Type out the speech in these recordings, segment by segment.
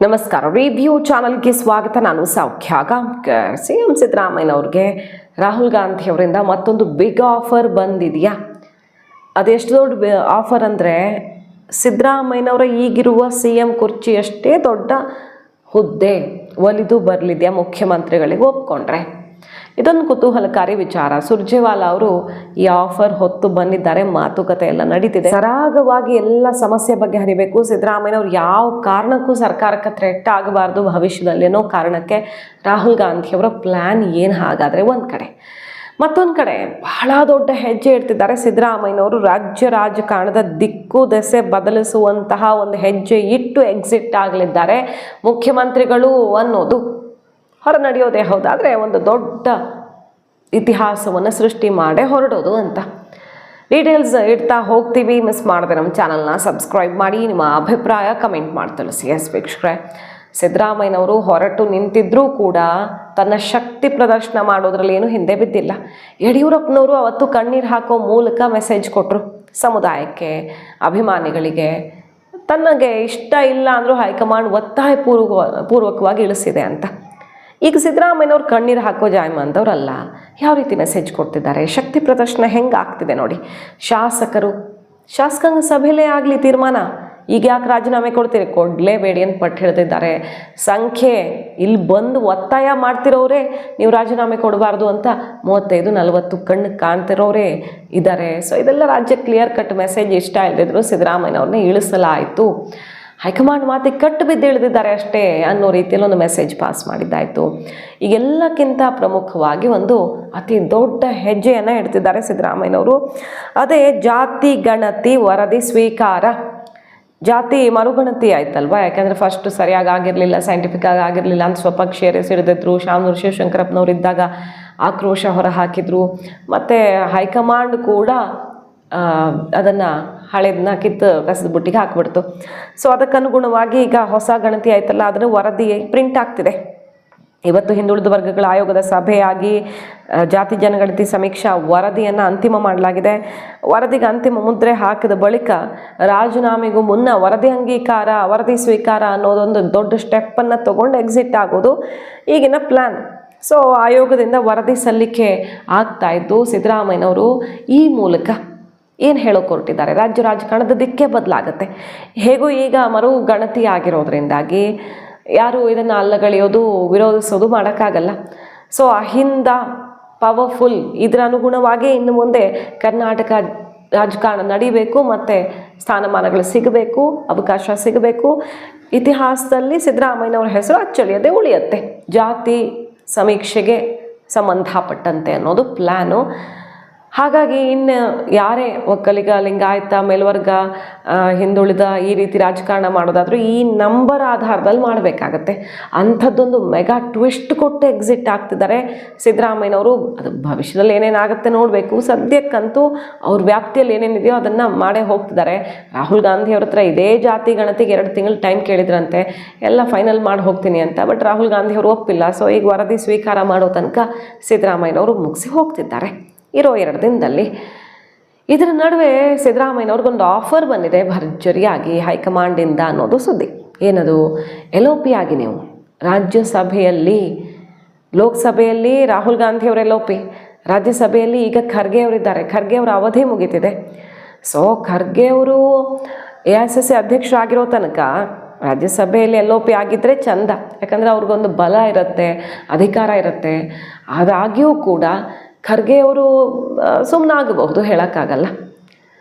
ನಮಸ್ಕಾರ. ರಿವ್ಯೂ ಚಾನಲ್ಗೆ ಸ್ವಾಗತ. ನಾನು ಸೌಖ್ಯ ಗಾಂವ್ಕರ್. ಸಿಎಂ ಸಿದ್ದರಾಮಯ್ಯನವ್ರಿಗೆ ರಾಹುಲ್ ಗಾಂಧಿ ಅವರಿಂದ ಮತ್ತೊಂದು ಬಿಗ್ ಆಫರ್ ಬಂದಿದೆಯಾ? ಅದೆಷ್ಟು ದೊಡ್ಡ ಆಫರ್ ಅಂದರೆ, ಸಿದ್ದರಾಮಯ್ಯನವರ ಈಗಿರುವ CM ಕುರ್ಚಿಯಷ್ಟೇ ದೊಡ್ಡ ಹುದ್ದೆ ಒಲಿದು ಬರಲಿದೆಯಾ ಮುಖ್ಯಮಂತ್ರಿಗಳಿಗೆ ಒಪ್ಕೊಂಡ್ರೆ? ಇದೊಂದು ಕುತೂಹಲಕಾರಿ ವಿಚಾರ. ಸುರ್ಜೇವಾಲಾ ಅವರು ಈ ಆಫರ್ ಹೊತ್ತು ಬಂದಿದ್ದಾರೆ. ಮಾತುಕತೆ ಎಲ್ಲ ನಡೀತಿದೆ. ಸರಾಗವಾಗಿ ಎಲ್ಲ ಸಮಸ್ಯೆ ಬಗ್ಗೆ ಹರಿಬೇಕು. ಸಿದ್ದರಾಮಯ್ಯನವ್ರು ಯಾವ ಕಾರಣಕ್ಕೂ ಸರ್ಕಾರಕ್ಕೆ ಥ್ರೆಟ್ ಆಗಬಾರ್ದು ಭವಿಷ್ಯದಲ್ಲಿ ಅನ್ನೋ ಕಾರಣಕ್ಕೆ ರಾಹುಲ್ ಗಾಂಧಿ ಅವರ ಪ್ಲ್ಯಾನ್ ಏನು? ಹಾಗಾದರೆ ಒಂದು ಕಡೆ, ಮತ್ತೊಂದು ಕಡೆ ಬಹಳ ದೊಡ್ಡ ಹೆಜ್ಜೆ ಇಡ್ತಿದ್ದಾರೆ ಸಿದ್ದರಾಮಯ್ಯನವರು. ರಾಜ್ಯ ರಾಜಕಾರಣದ ದಿಕ್ಕು ದೆಸೆ ಬದಲಿಸುವಂತಹ ಒಂದು ಹೆಜ್ಜೆ ಇಟ್ಟು ಎಕ್ಸಿಟ್ ಆಗಲಿದ್ದಾರೆ ಮುಖ್ಯಮಂತ್ರಿಗಳು ಅನ್ನೋದು ಹೊರ ನಡೆಯೋದೇ ಹೌದಾದರೆ ಒಂದು ದೊಡ್ಡ ಇತಿಹಾಸವನ್ನು ಸೃಷ್ಟಿ ಮಾಡೇ ಹೊರಡೋದು ಅಂತ. ಡೀಟೇಲ್ಸ್ ಇಡ್ತಾ ಹೋಗ್ತೀವಿ. ಮಿಸ್ ಮಾಡಿದೆ ನಮ್ಮ ಚಾನಲ್ನ ಸಬ್ಸ್ಕ್ರೈಬ್ ಮಾಡಿ, ನಿಮ್ಮ ಅಭಿಪ್ರಾಯ ಕಮೆಂಟ್ ಮಾಡಿ ತಿಳಿಸಿ. ವೀಕ್ಷಕರೇ, ಸಿದ್ದರಾಮಯ್ಯನವರು ಹೊರಟು ನಿಂತಿದ್ರೂ ಕೂಡ ತನ್ನ ಶಕ್ತಿ ಪ್ರದರ್ಶನ ಮಾಡೋದ್ರಲ್ಲಿ ಏನು ಹಿಂದೆ ಬಿದ್ದಿಲ್ಲ. ಯಡಿಯೂರಪ್ಪನವರು ಅವತ್ತು ಕಣ್ಣೀರು ಹಾಕೋ ಮೂಲಕ ಮೆಸೇಜ್ ಕೊಟ್ಟರು ಸಮುದಾಯಕ್ಕೆ, ಅಭಿಮಾನಿಗಳಿಗೆ. ತನಗೆ ಇಷ್ಟ ಇಲ್ಲ ಅಂದರೂ ಹೈಕಮಾಂಡ್ ಒತ್ತಾಯ ಪೂರ್ವಕವಾಗಿ ಇಳಿಸಿದೆ ಅಂತ. ಈಗ ಸಿದ್ದರಾಮಯ್ಯನವ್ರು ಕಣ್ಣೀರು ಹಾಕೋ ಜಾಯಮಾನದವ್ರಲ್ಲ. ಯಾವ ರೀತಿ ಮೆಸೇಜ್ ಕೊಡ್ತಿದ್ದಾರೆ, ಶಕ್ತಿ ಪ್ರದರ್ಶನ ಹೆಂಗೆ ಆಗ್ತಿದೆ ನೋಡಿ. ಶಾಸಕಾಂಗ ಸಭೆಯಲ್ಲೇ ಆಗಲಿ ತೀರ್ಮಾನ, ಈಗ ಯಾಕೆ ರಾಜೀನಾಮೆ ಕೊಡ್ತೀರಿ? ಕೊಡಲೇಬೇಡಿ ಅಂತ ಪಟ್ಟು ಹೇಳ್ತಿದ್ದಾರೆ. ಸಂಖ್ಯೆ ಇಲ್ಲಿ ಬಂದು ಒತ್ತಾಯ ಮಾಡ್ತಿರೋರೇ ನೀವು ರಾಜೀನಾಮೆ ಕೊಡಬಾರ್ದು ಅಂತ 35-40 ಕಣ್ಣು ಕಾಣ್ತಿರೋರೇ ಇದ್ದಾರೆ. ಸೊ ಇದೆಲ್ಲ ರಾಜ್ಯ ಕ್ಲಿಯರ್ ಕಟ್ ಮೆಸೇಜ್. ಇಷ್ಟ ಇಲ್ಲದಿದ್ರು ಸಿದ್ದರಾಮಯ್ಯನವ್ರನ್ನೇ ಇಳಿಸಲಾಯಿತು. ಹೈಕಮಾಂಡ್ ಮಾತಿಗೆ ಕಟ್ಟು ಬಿದ್ದು ಇಳಿದಿದ್ದಾರೆ ಅಷ್ಟೇ ಅನ್ನೋ ರೀತಿಯಲ್ಲಿ ಒಂದು ಮೆಸೇಜ್ ಪಾಸ್ ಮಾಡಿದ್ದಾಯಿತು. ಈಗೆಲ್ಲಕ್ಕಿಂತ ಪ್ರಮುಖವಾಗಿ ಒಂದು ಅತಿ ದೊಡ್ಡ ಹೆಜ್ಜೆಯನ್ನು ಇಡ್ತಿದ್ದಾರೆ ಸಿದ್ದರಾಮಯ್ಯನವರು. ಅದೇ ಜಾತಿ ಗಣತಿ ವರದಿ ಸ್ವೀಕಾರ. ಜಾತಿ ಮರುಗಣತಿ ಆಯ್ತಲ್ವಾ? ಯಾಕೆಂದರೆ ಫಸ್ಟ್ ಸರಿಯಾಗಿ ಆಗಿರಲಿಲ್ಲ, ಸೈಂಟಿಫಿಕ್ ಆಗಿರಲಿಲ್ಲ ಅಂತ ಸ್ವಪಕ್ಷೀಯರೇ ಸಿಡಿದಿದ್ರು. ಶಾಮನೂರು ಶಿವಶಂಕರಪ್ಪನವ್ರು ಇದ್ದಾಗ ಆಕ್ರೋಶ ಹೊರ ಹಾಕಿದ್ರು. ಮತ್ತು ಹೈಕಮಾಂಡ್ ಕೂಡ ಅದನ್ನು ಹಳೆದನ್ನ ಕಿತ್ತು ಕಸದ ಬುಟ್ಟಿಗೆ ಹಾಕಿಬಿಡ್ತು. ಸೊ ಅದಕ್ಕನುಗುಣವಾಗಿ ಈಗ ಹೊಸ ಗಣತಿ ಆಯ್ತಲ್ಲ, ಅದನ್ನು ವರದಿ ಪ್ರಿಂಟ್ ಆಗ್ತಿದೆ. ಇವತ್ತು ಹಿಂದುಳಿದ ವರ್ಗಗಳ ಆಯೋಗದ ಸಭೆಯಾಗಿ ಜಾತಿ ಜನಗಣತಿ ಸಮೀಕ್ಷಾ ವರದಿಯನ್ನು ಅಂತಿಮ ಮಾಡಲಾಗಿದೆ. ವರದಿಗೆ ಅಂತಿಮ ಮುದ್ರೆ ಹಾಕಿದ ಬಳಿಕ ರಾಜೀನಾಮೆಗೂ ಮುನ್ನ ವರದಿ ಅಂಗೀಕಾರ, ವರದಿ ಸ್ವೀಕಾರ ಅನ್ನೋದೊಂದು ದೊಡ್ಡ ಸ್ಟೆಪ್ಪನ್ನು ತೊಗೊಂಡು ಎಕ್ಸಿಟ್ ಆಗೋದು ಈಗಿನ ಪ್ಲ್ಯಾನ್. ಸೊ ಆಯೋಗದಿಂದ ವರದಿ ಸಲ್ಲಿಕೆ ಆಗ್ತಾ ಇದ್ದು ಸಿದ್ದರಾಮಯ್ಯನವರು ಈ ಮೂಲಕ ಏನು ಹೇಳೋಕೆ ಹೊರಟಿದ್ದಾರೆ? ರಾಜ್ಯ ರಾಜಕಾರಣದ ದಿಕ್ಕೇ ಬದಲಾಗುತ್ತೆ. ಹೇಗೂ ಈಗ ಮರು ಗಣತಿ ಆಗಿರೋದ್ರಿಂದಾಗಿ ಯಾರು ಇದನ್ನು ಅಲ್ಲಗಳೆಯೋದು, ವಿರೋಧಿಸೋದು ಮಾಡೋಕ್ಕಾಗಲ್ಲ. ಸೊ ಅಹಿಂದ ಪವರ್ಫುಲ್, ಇದರ ಅನುಗುಣವಾಗಿ ಇನ್ನು ಮುಂದೆ ಕರ್ನಾಟಕ ರಾಜಕಾರಣ ನಡಿಬೇಕು, ಮತ್ತು ಸ್ಥಾನಮಾನಗಳು ಸಿಗಬೇಕು, ಅವಕಾಶ ಸಿಗಬೇಕು. ಇತಿಹಾಸದಲ್ಲಿ ಸಿದ್ದರಾಮಯ್ಯನವ್ರ ಹೆಸರು ಅಚ್ಚಳಿಯದೆ ಉಳಿಯುತ್ತೆ ಜಾತಿ ಸಮೀಕ್ಷೆಗೆ ಸಂಬಂಧಪಟ್ಟಂತೆ ಅನ್ನೋದು ಪ್ಲ್ಯಾನು. ಹಾಗಾಗಿ ಇನ್ನು ಯಾರೇ ಒಕ್ಕಲಿಗ, ಲಿಂಗಾಯತ, ಮೇಲ್ವರ್ಗ, ಹಿಂದುಳಿದ ಈ ರೀತಿ ರಾಜಕಾರಣ ಮಾಡೋದಾದರೂ ಈ ನಂಬರ್ ಆಧಾರದಲ್ಲಿ ಮಾಡಬೇಕಾಗತ್ತೆ. ಅಂಥದ್ದೊಂದು ಮೆಗಾ ಟ್ವಿಸ್ಟ್ ಕೊಟ್ಟು ಎಕ್ಸಿಟ್ ಆಗ್ತಿದ್ದಾರೆ ಸಿದ್ದರಾಮಯ್ಯನವರು. ಅದು ಭವಿಷ್ಯದಲ್ಲಿ ಏನೇನಾಗುತ್ತೆ ನೋಡಬೇಕು. ಸದ್ಯಕ್ಕಂತೂ ಅವ್ರ ವ್ಯಾಪ್ತಿಯಲ್ಲಿ ಏನೇನಿದೆಯೋ ಅದನ್ನು ಮಾಡೇ ಹೋಗ್ತಿದ್ದಾರೆ. ರಾಹುಲ್ ಗಾಂಧಿ ಅವ್ರ ಹತ್ರ ಇದೇ ಜಾತಿ ಗಣತಿಗೆ 2 ತಿಂಗಳು ಟೈಮ್ ಕೇಳಿದ್ರಂತೆ, ಎಲ್ಲ ಫೈನಲ್ ಮಾಡಿ ಹೋಗ್ತೀನಿ ಅಂತ. ಬಟ್ ರಾಹುಲ್ ಗಾಂಧಿ ಅವರು ಒಪ್ಪಿಲ್ಲ. ಸೊ ಈಗ ವರದಿ ಸ್ವೀಕಾರ ಮಾಡೋ ತನಕ ಸಿದ್ದರಾಮಯ್ಯನವರು ಮುಗಿಸಿ ಹೋಗ್ತಿದ್ದಾರೆ ಇರೋ 2 ದಿನದಲ್ಲಿ. ಇದರ ನಡುವೆ ಸಿದ್ದರಾಮಯ್ಯನವ್ರಿಗೊಂದು ಆಫರ್ ಬಂದಿದೆ ಭರ್ಜರಿಯಾಗಿ ಹೈಕಮಾಂಡಿಂದ ಅನ್ನೋದು ಸುದ್ದಿ. ಏನದು? LOP ಆಗಿ ನೀವು ರಾಜ್ಯಸಭೆಯಲ್ಲಿ, ಲೋಕಸಭೆಯಲ್ಲಿ ರಾಹುಲ್ ಗಾಂಧಿ ಅವರ LOP, ರಾಜ್ಯಸಭೆಯಲ್ಲಿ ಈಗ ಖರ್ಗೆ ಅವರಿದ್ದಾರೆ. ಖರ್ಗೆ ಅವರ ಅವಧಿ ಮುಗಿತಿದೆ. ಸೊ ಖರ್ಗೆ ಅವರು AICC ಅಧ್ಯಕ್ಷರಾಗಿರೋ ತನಕ ರಾಜ್ಯಸಭೆಯಲ್ಲಿ LOP ಆಗಿದ್ದರೆ ಚಂದ. ಯಾಕಂದರೆ ಅವ್ರಿಗೊಂದು ಬಲ ಇರುತ್ತೆ, ಅಧಿಕಾರ ಇರುತ್ತೆ. ಅದಾಗಿಯೂ ಕೂಡ ಖರ್ಗೆ ಅವರು ಸುಮ್ಮನಾಗಬಹುದು, ಹೇಳೋಕ್ಕಾಗಲ್ಲ.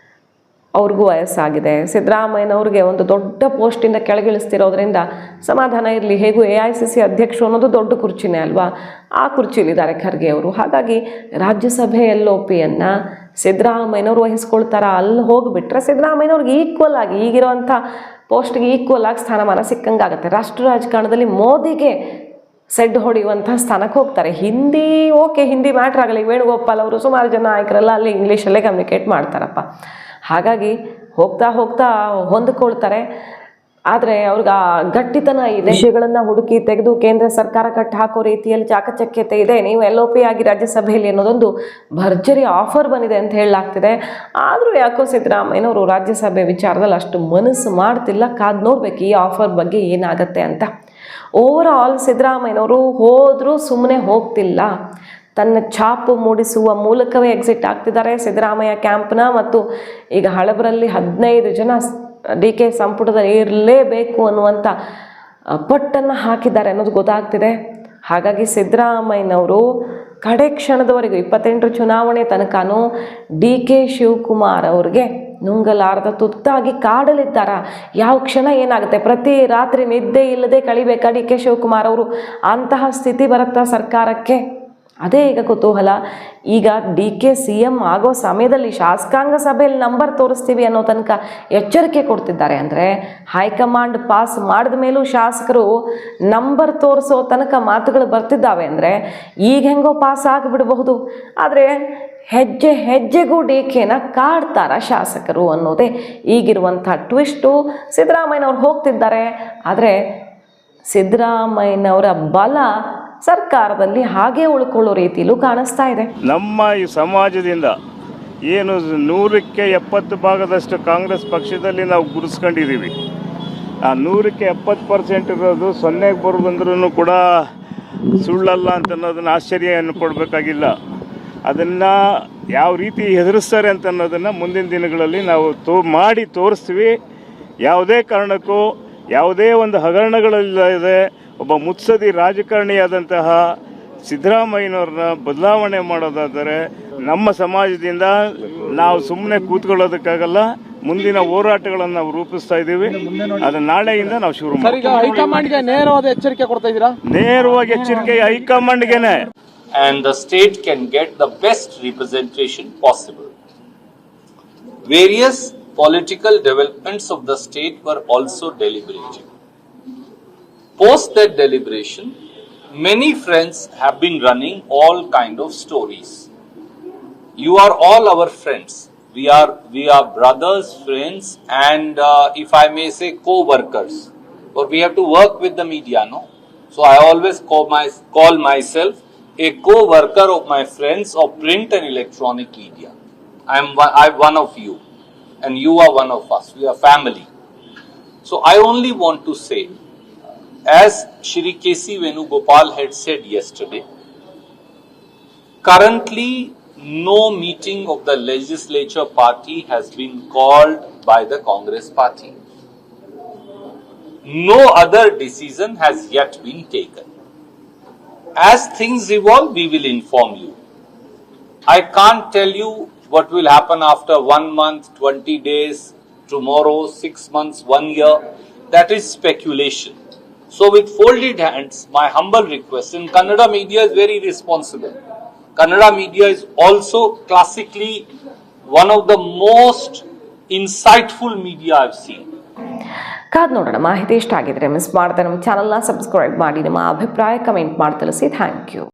ಅವ್ರಿಗೂ ವಯಸ್ಸಾಗಿದೆ. ಸಿದ್ದರಾಮಯ್ಯನವ್ರಿಗೆ ಒಂದು ದೊಡ್ಡ ಪೋಸ್ಟಿಂದ ಕೆಳಗಿಳಿಸ್ತಿರೋದ್ರಿಂದ ಸಮಾಧಾನ ಇರಲಿ. ಹೇಗೂ AICC ಅಧ್ಯಕ್ಷರು ಅನ್ನೋದು ದೊಡ್ಡ ಕುರ್ಚಿನೇ ಅಲ್ವಾ? ಆ ಕುರ್ಚಿಲಿದ್ದಾರೆ ಖರ್ಗೆ ಅವರು. ಹಾಗಾಗಿ ರಾಜ್ಯಸಭೆ LOPಯನ್ನು ಸಿದ್ದರಾಮಯ್ಯನವ್ರು ವಹಿಸ್ಕೊಳ್ತಾರ. ಅಲ್ಲಿ ಹೋಗಿಬಿಟ್ರೆ ಸಿದ್ದರಾಮಯ್ಯನವ್ರಿಗೆ ಈಕ್ವಲ್ ಆಗಿ, ಈಗಿರೋವಂಥ ಪೋಸ್ಟ್ಗೆ ಈಕ್ವಲ್ ಆಗಿ ಸ್ಥಾನಮಾನ ಸಿಕ್ಕಂಗಾಗುತ್ತೆ. ರಾಷ್ಟ್ರ ರಾಜಕಾರಣದಲ್ಲಿ ಮೋದಿಗೆ ಸೆಡ್ ಹೊಡೆಯುವಂಥ ಸ್ಥಾನಕ್ಕೆ ಹೋಗ್ತಾರೆ. ಹಿಂದಿ ಓಕೆ, ಹಿಂದಿ ಮ್ಯಾಟ್ರ್ ಆಗಲಿ. ವೇಣುಗೋಪಾಲ್ ಅವರು ಸುಮಾರು ಜನ ನಾಯಕರೆಲ್ಲ ಅಲ್ಲಿ ಇಂಗ್ಲೀಷಲ್ಲೇ ಕಮ್ಯುನಿಕೇಟ್ ಮಾಡ್ತಾರಪ್ಪ. ಹಾಗಾಗಿ ಹೋಗ್ತಾ ಹೋಗ್ತಾ ಹೊಂದಿಕೊಳ್ತಾರೆ. ಆದರೆ ಅವ್ರಿಗೆ ಆ ಗಟ್ಟಿತನ ಇದೆ, ವಿಷಯಗಳನ್ನ ಹುಡುಕಿ ತೆಗೆದು ಕೇಂದ್ರ ಸರ್ಕಾರ ಕಟ್ಟಿ ಹಾಕೋ ರೀತಿಯಲ್ಲಿ ಚಾಕಚಕ್ಯತೆ ಇದೆ. ನೀವು LOP ಆಗಿ ರಾಜ್ಯಸಭೆಯಲ್ಲಿ ಅನ್ನೋದೊಂದು ಭರ್ಜರಿ ಆಫರ್ ಬಂದಿದೆ ಅಂತ ಹೇಳಲಾಗ್ತಿದೆ. ಆದರೂ ಯಾಕೋ ಸಿದ್ದರಾಮಯ್ಯನವರು ರಾಜ್ಯಸಭೆ ವಿಚಾರದಲ್ಲಿ ಅಷ್ಟು ಮನಸ್ಸು ಮಾಡ್ತಿಲ್ಲ. ಕಾದು ನೋಡ್ಬೇಕು ಈ ಆಫರ್ ಬಗ್ಗೆ ಏನಾಗತ್ತೆ ಅಂತ. ಓವರ್ ಆಲ್ ಸಿದ್ದರಾಮಯ್ಯನವರು ಹೋದರೂ ಸುಮ್ಮನೆ ಹೋಗ್ತಿಲ್ಲ, ತನ್ನ ಛಾಪು ಮೂಡಿಸುವ ಮೂಲಕವೇ ಎಕ್ಸಿಟ್ ಆಗ್ತಿದ್ದಾರೆ ಸಿದ್ದರಾಮಯ್ಯ ಕ್ಯಾಂಪ್ನ. ಮತ್ತು ಈಗ ಹಳಬರಲ್ಲಿ 15 ಜನ DK ಸಂಪುಟದಲ್ಲಿ ಇರಲೇಬೇಕು ಅನ್ನುವಂಥ ಪಟ್ಟನ್ನು ಹಾಕಿದ್ದಾರೆ ಅನ್ನೋದು ಗೊತ್ತಾಗ್ತಿದೆ. ಹಾಗಾಗಿ ಸಿದ್ದರಾಮಯ್ಯನವರು ಕಡೆ ಕ್ಷಣದವರೆಗೂ 28 ಚುನಾವಣೆ ತನಕನೂ DK ಶಿವಕುಮಾರ್ ಅವ್ರಿಗೆ ನುಂಗಲಾರದ ತುತ್ತಾಗಿ ಕಾಡಲಿದ್ದಾರ. ಯಾವ ಕ್ಷಣ ಏನಾಗುತ್ತೆ, ಪ್ರತಿ ರಾತ್ರಿ ನಿದ್ದೆ ಇಲ್ಲದೆ ಕಳಿಬೇಕಾ DK ಶಿವಕುಮಾರ್ ಅವರು? ಅಂತಹ ಸ್ಥಿತಿ ಬರುತ್ತಾ ಸರ್ಕಾರಕ್ಕೆ? ಅದೇ ಈಗ ಕುತೂಹಲ. ಈಗ DK CM ಆಗೋ ಸಮಯದಲ್ಲಿ ಶಾಸಕಾಂಗ ಸಭೆಯಲ್ಲಿ ನಂಬರ್ ತೋರಿಸ್ತೀವಿ ಅನ್ನೋ ತನಕ ಎಚ್ಚರಿಕೆ ಕೊಡ್ತಿದ್ದಾರೆ. ಅಂದರೆ ಹೈಕಮಾಂಡ್ ಪಾಸ್ ಮಾಡಿದ ಮೇಲೂ ಶಾಸಕರು ನಂಬರ್ ತೋರಿಸೋ ತನಕ ಮಾತುಗಳು ಬರ್ತಿದ್ದಾವೆ. ಅಂದರೆ ಈಗ ಹೆಂಗೋ ಪಾಸ್ ಆಗಿಬಿಡಬಹುದು, ಆದರೆ ಹೆಜ್ಜೆ ಹೆಜ್ಜೆಗೂ DKನ ಕಾಡ್ತಾರ ಶಾಸಕರು ಅನ್ನೋದೇ ಈಗಿರುವಂಥ ಟ್ವಿಸ್ಟು. ಸಿದ್ದರಾಮಯ್ಯನವ್ರು ಹೋಗ್ತಿದ್ದಾರೆ, ಆದರೆ ಸಿದ್ದರಾಮಯ್ಯನವರ ಬಲ ಸರ್ಕಾರದಲ್ಲಿ ಹಾಗೆ ಉಳ್ಕೊಳ್ಳೋ ರೀತಿಯಲ್ಲೂ ಕಾಣಿಸ್ತಾ ಇದೆ. ನಮ್ಮ ಈ ಸಮಾಜದಿಂದ ಏನು 100ಕ್ಕೆ 70 ಭಾಗದಷ್ಟು ಕಾಂಗ್ರೆಸ್ ಪಕ್ಷದಲ್ಲಿ ನಾವು ಗುರುಸ್ಕೊಂಡಿದ್ದೀವಿ. ಆ 100ಕ್ಕೆ 70% ಇರೋದು 0ಗೆ ಬರೋದಂದ್ರೂ ಕೂಡ ಸುಳ್ಳಲ್ಲ ಅಂತ ಅನ್ನೋದನ್ನು ಆಶ್ಚರ್ಯ ಕೊಡಬೇಕಾಗಿಲ್ಲ. ಅದನ್ನು ಯಾವ ರೀತಿ ಎದುರಿಸ್ತಾರೆ ಅಂತ ಅನ್ನೋದನ್ನು ಮುಂದಿನ ದಿನಗಳಲ್ಲಿ ನಾವು ಮಾಡಿ ತೋರಿಸ್ತೀವಿ. ಯಾವುದೇ ಕಾರಣಕ್ಕೂ ಯಾವುದೇ ಒಂದು ಹಗರಣಗಳಿಲ್ಲದೆ ಒಬ್ಬ ಮುತ್ಸದಿ ರಾಜಕಾರಣಿಯಾದಂತಹ ಸಿದ್ದರಾಮಯ್ಯನವ್ರನ್ನ ಬದಲಾವಣೆ ಮಾಡೋದಾದರೆ ನಮ್ಮ ಸಮಾಜದಿಂದ ನಾವು ಸುಮ್ಮನೆ ಕೂತ್ಕೊಳ್ಳೋದಕ್ಕಾಗಲ್ಲ. ಮುಂದಿನ ಹೋರಾಟಗಳನ್ನು ನಾವು ರೂಪಿಸ್ತಾ ಇದ್ದೀವಿ. ಅದು ನಾಳೆಯಿಂದ ನಾವು ಶುರು ಮಾಡ್ತೀವಿ. ಹೈಕಮಾಂಡ್ಗೆ ನೇರವಾದ ಎಚ್ಚರಿಕೆ ಕೊಡ್ತಾ ಇದ್ದೀರಾ? ನೇರವಾಗಿ ಎಚ್ಚರಿಕೆ ಹೈಕಮಾಂಡ್ಗೆನೆ. And the state can get the best representation possible. Various political developments of the state were also deliberated. Post that deliberation, many friends have been running all kind of stories. You are all our friends. We are brothers, friends, and if I may say, co-workers. Or we have to work with the media, no? So I always call myself a co-worker of my friends of print and electronic media. I'm one of you, and you are one of us. We are family. So I only want to say, as Shri K.C. Venugopal had said yesterday, currently no meeting of the legislature party has been called by the Congress party. No other decision has yet been taken. As things evolve, we will inform you. I can't tell you what will happen after 1 month, 20 days, tomorrow, 6 months, 1 year. That is speculation. So with folded hands, my humble request, and Kannada media is very responsible. Kannada media is also classically one of the most insightful media I've seen. ಕಾದ್ ನೋಡೋಣ. ಮಾಹಿತಿ ಇಷ್ಟ ಆಗಿದ್ರೆ miss ಮಾಡದೆ ನಮ್ಮ ಚಾನಲ್ನ subscribe ಮಾಡಿ, ನಿಮ್ಮ ಅಭಿಪ್ರಾಯ ಕಮೆಂಟ್ ಮಾಡಿ ತಿಳಿಸಿ. Thank you.